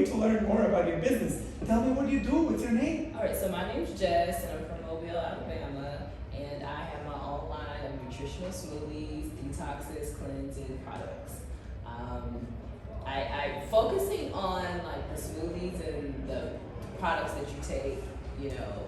wait to learn more about your business. Tell me what you do. What's your name? All right, so my name's Jess, and I'm from Mobile, Alabama, and I have my own line of nutritional smoothies, detoxes, cleansing products. I focusing on like the smoothies and the products that you take, you know.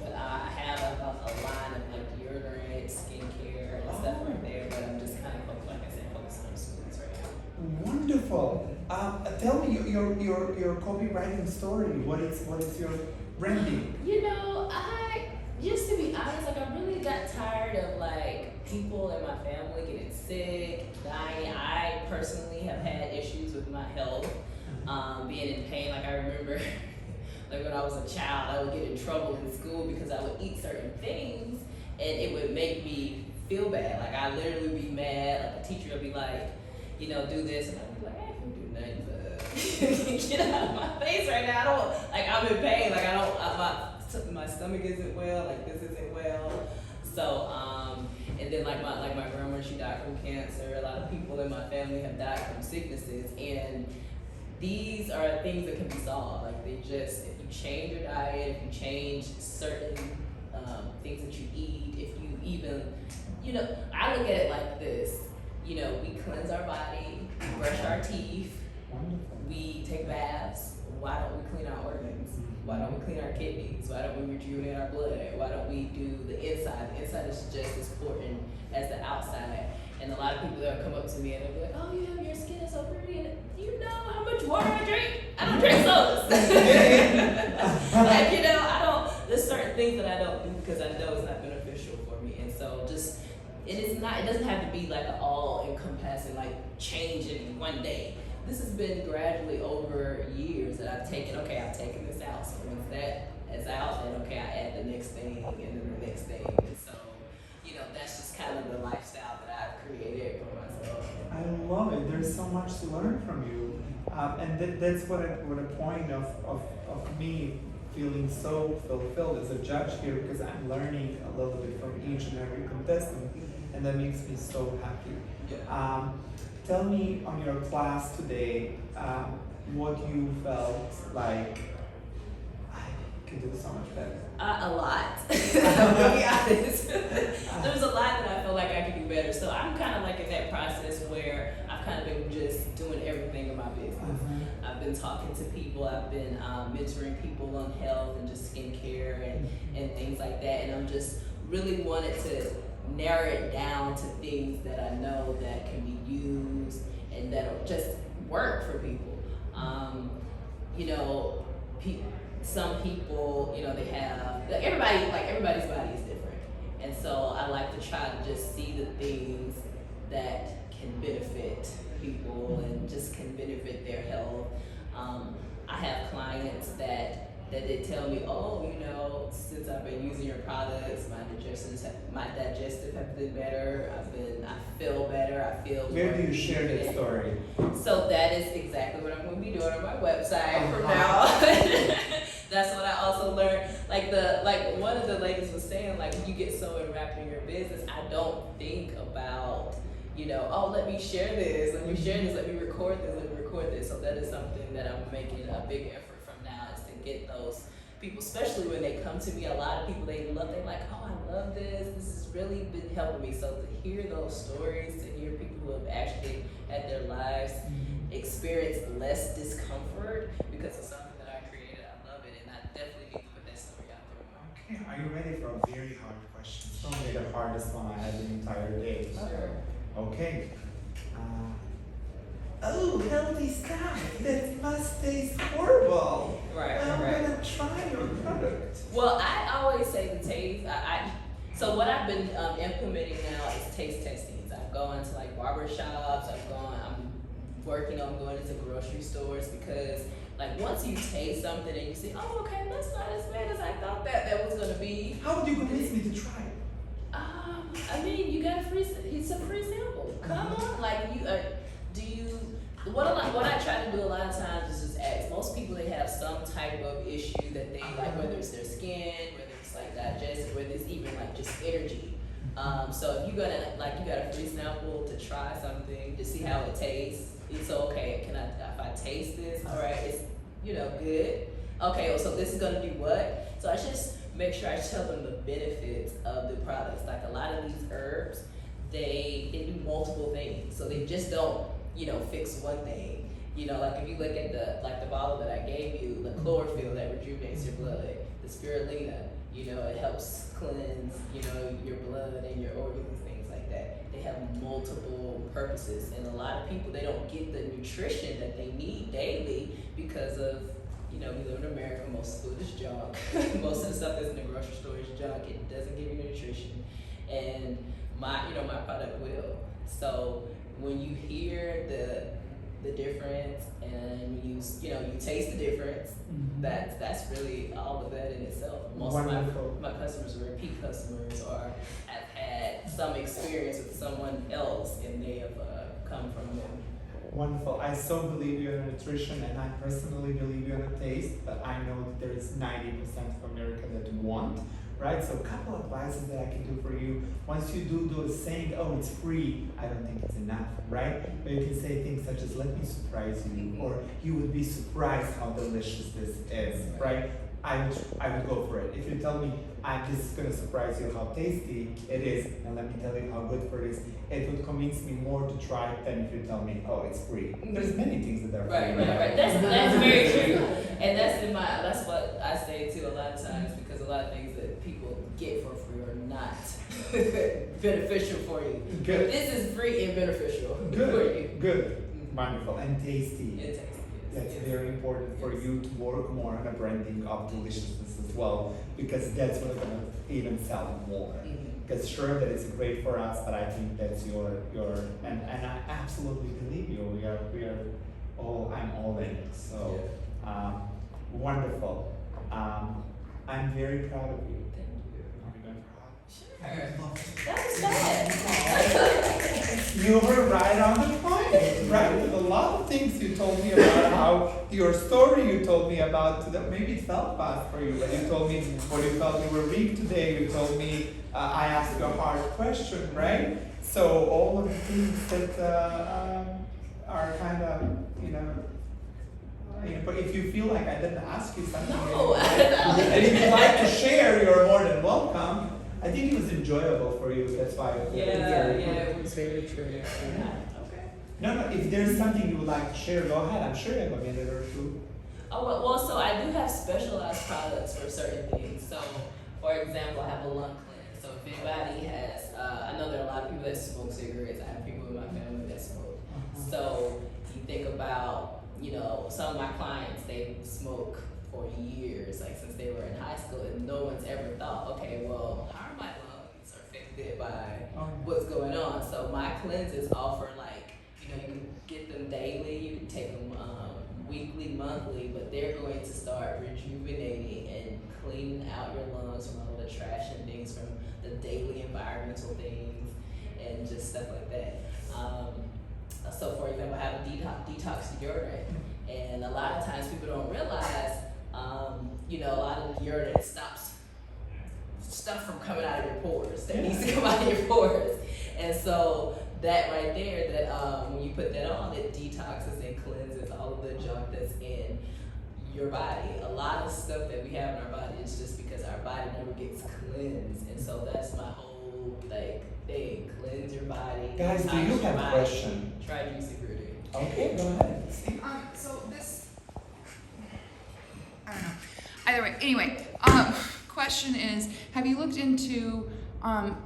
But I have a line of like deodorant, skincare, and stuff right there. But I'm just kind of like I said, focusing on smoothies right now. Wonderful. Tell me your copywriting story. What is your branding? You know, just to be honest, like I really got tired of like people in my family getting sick, dying. I personally have had issues with my health, being in pain. Like I remember, like when I was a child, I would get in trouble in school because I would eat certain things, and it would make me feel bad. Like I literally would be mad. Like a teacher would be like, you know, do this, and I'd be like, I can't do nothing but get out of my face right now. I don't like. I'm in pain. Like I don't. My stomach isn't well. Like this isn't well. So and then like my grandma, she died from cancer. A lot of people in my family have died from sicknesses, and these are things that can be solved. Like they just, if you change your diet, if you change certain things that you eat, if you even, you know, I look at it like this. You know, we cleanse our body, brush our teeth, we take baths. Why don't we clean our organs? Why don't we clean our kidneys? Why don't we rejuvenate our blood? Why don't we do the inside? The inside is just as important as the outside. And a lot of people that come up to me and they'll be like, oh, your skin is so pretty. And do you know how much water I drink? I don't drink sodas. Like, you know, there's certain things that I don't do because I know it's not beneficial for me. And so just, it doesn't have to be like an all encompassing, like change in one day. This has been gradually over years that I've taken this out. So once that is out, then okay, I add the next thing and then the next thing. And so, you know, that's just kind of the lifestyle that I've created for myself. I love it. There's so much to learn from you. And that's what a point of me feeling so fulfilled as a judge here, because I'm learning a little bit from each and every contestant, and that makes me so happy. Yeah. Tell me on your class today what you felt like I could do so much better. A lot. I'll be honest. There's a lot that I feel like I could do better. So I'm kind of like in that process where I've kind of been just doing everything in my business. I've been talking to people. I've been mentoring people on health and just skincare and things like that. And I'm just really wanted to narrow it down to things that I know that can be used and that'll just work for people. You know, some people, you know, they have everybody's body is different, and so I like to try to just see the things that can benefit people and just can benefit their health. I have clients that they tell me, oh, you know, since I've been using your products, my digestive have been better. I feel better. I feel. Where do you share that story? So that is exactly what I'm going to be doing on my website from now on. That's what I also learned. Like one of the ladies was saying, like when you get so enwrapped in your business, I don't think about, you know, oh, let me share this, let me record this. So that is something that I'm making a big effort from now, is to get those people, especially when they come to me. A lot of people, they're like, oh, I love this. This has really been helping me. So to hear those stories, to hear people who have actually had their lives experience less discomfort because of something that I created, I love it, and I definitely need to put that story out there. Okay, are you ready for a very hard question? Probably the hardest one I had the entire day. Sure. Okay. Healthy stuff. That must taste horrible. Right. I'm gonna try your product. Well, I always say the taste. So what I've been implementing now is taste testings. I've gone to like barber shops. I'm working on going into grocery stores, because like once you taste something and you see, oh, okay, that's not as bad as I thought that was gonna be. How would you convince me to try it? I mean, you got it's a free sample. Come on, like what I try to do a lot of times is just ask. Most people, they have some type of issue that they like, whether it's their skin, whether it's like digestive, whether it's even like just energy. So if you got a free sample to try something to see how it tastes, So okay, if I taste this, all right, it's, good. Okay, well, so this is gonna do what? So I just make sure I tell them the benefits of the products. Like a lot of these herbs, they do multiple things. So they just don't, fix one thing. Like if you look at the bottle that I gave you, the chlorophyll that rejuvenates your blood, the spirulina, it helps cleanse, your blood and your organs and things like that. They have multiple purposes, and a lot of people, they don't get the nutrition that they need daily because of, we live in America, most food is junk. Most of the stuff that's in the grocery store is junk. It doesn't give you nutrition. And my product will. So when you hear the difference and you taste the difference, that's really all of that in itself. Most of my customers are repeat customers or have had some experience with someone else and they have come from them. Wonderful. I so believe you in nutrition, and I personally believe you in a taste, but I know that there is 90% of America that want, right? So a couple of advices that I can do for you. Once you do those saying, oh, it's free, I don't think it's enough, right? But you can say things such as, let me surprise you, or you would be surprised how delicious this is, right? I would go for it. If you tell me, this is going to surprise you how tasty it is, and let me tell you how good for it is, it would convince me more to try it than if you tell me, oh, it's free. There's many things that are free. Right. That's very true. And that's what I say too a lot of times, because a lot of things that people get for free are not beneficial for you. Good. This is free and beneficial for you. Good. Wonderful. And tasty. It's tasty. That's very important for you to work more on a branding of deliciousness as well, because that's what's going to even sell more. Because sure that it's great for us, but I think that's your and I absolutely believe you. I'm all in. So wonderful. I'm very proud of you. Thank you. That was fast. You were right on the point, right? With a lot of things you told me about how your story you told me about, that maybe it felt fast for you, but you told me what you felt you were weak today, you told me I asked you a hard question, right? So all of the things that are kind of, but if you feel like I didn't ask you something, and if you'd like to share, you're more than welcome. I think it was enjoyable for you. That's why. It was very true. Okay. No. If there's something you would like to share, go ahead. I'm sure you have a minute or two. Oh well. So I do have specialized products for certain things. So, for example, I have a lung cleanse. So if anybody has, I know there are a lot of people that smoke cigarettes. I have people in my family that smoke. So you think about, some of my clients, they smoke for years, like since they were in high school, and no one's ever thought, okay, well, how are my lungs affected by what's going on? So my cleanses offer, like, you can get them daily, you can take them weekly, monthly, but they're going to start rejuvenating and cleaning out your lungs from all the trash and things from the daily environmental things and just stuff like that. So for example, I have a detox deodorant, and a lot of times people don't realize, a lot of the deodorant stops stuff from coming out of your pores that needs to come out of your pores. And so that right there, that when you put that on, it detoxes and cleanses all of the junk that's in your body. A lot of stuff that we have in our body is just because our body never gets cleansed. And so that's my whole thing. Cleanse your body. Guys, do you have a question? Try juicy fruity. Okay, go ahead. So this, I don't know. Either way, anyway, question is, have you looked into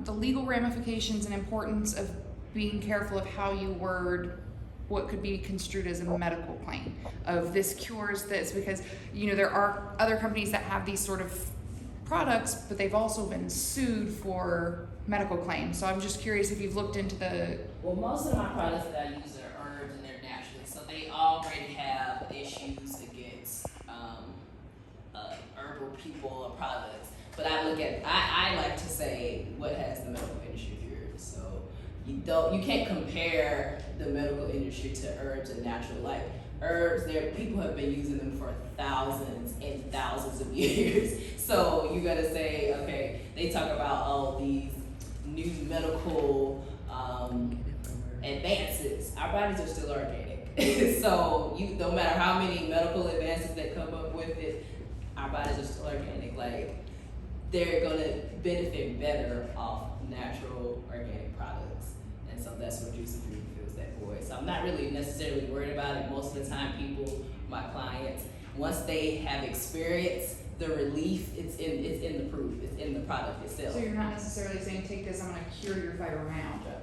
the legal ramifications and importance of being careful of how you word what could be construed as a medical claim of this cures this? Because, there are other companies that have these sort of products, but they've also been sued for medical claims. So I'm just curious if you've looked into the... Well, most of my products that I use are herbs and they're naturally, so they already have issues against herbal people or products. But I like to say what has the medical industry cured. So you can't compare the medical industry to herbs and natural. Like herbs, people have been using them for thousands and thousands of years. So you gotta say, okay, they talk about all these new medical advances. Our bodies are still organic. So no matter how many medical advances that come up with it, our bodies are still organic. Like, they're gonna benefit better off natural organic products. And so that's what Juicy Fruit fills that void. So I'm not really necessarily worried about it. Most of the time people, my clients, once they have experienced the relief, it's in the proof, it's in the product itself. So you're not necessarily saying, take this, I'm gonna cure your fibromyalgia.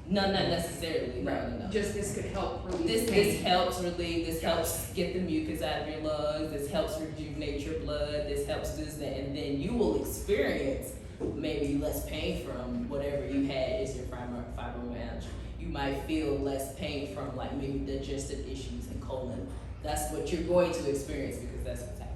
No, not necessarily. No. Just this could help relieve This pain. helps relieve. This helps get the mucus out of your lungs. This helps rejuvenate your blood. This helps this, that, and then you will experience maybe less pain from whatever you had is your fibromyalgia. You might feel less pain from like maybe digestive issues and colon. That's what you're going to experience because that's what's happening.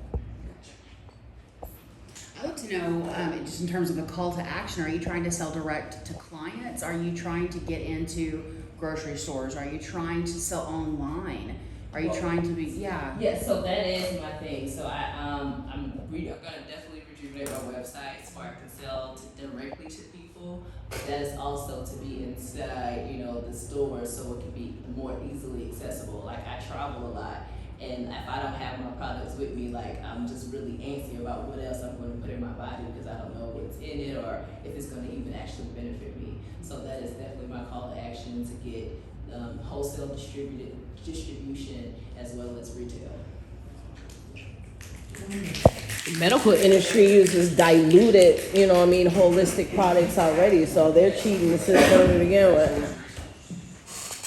I'd like to know, just in terms of a call to action, are you trying to sell direct to clients? Are you trying to get into grocery stores? Are you trying to sell online? Are you trying to be, yeah. Yeah, so that is my thing. So I'm gonna definitely rejuvenate my website so I can sell directly to people. But that is also to be inside, the store so it can be more easily accessible. Like, I travel a lot. And if I don't have my products with me, like, I'm just really antsy about what else I'm going to put in my body because I don't know what's in it or if it's going to even actually benefit me. So that is definitely my call to action, to get wholesale distribution as well as retail. The medical industry uses diluted, holistic products already, so they're cheating the system to begin with.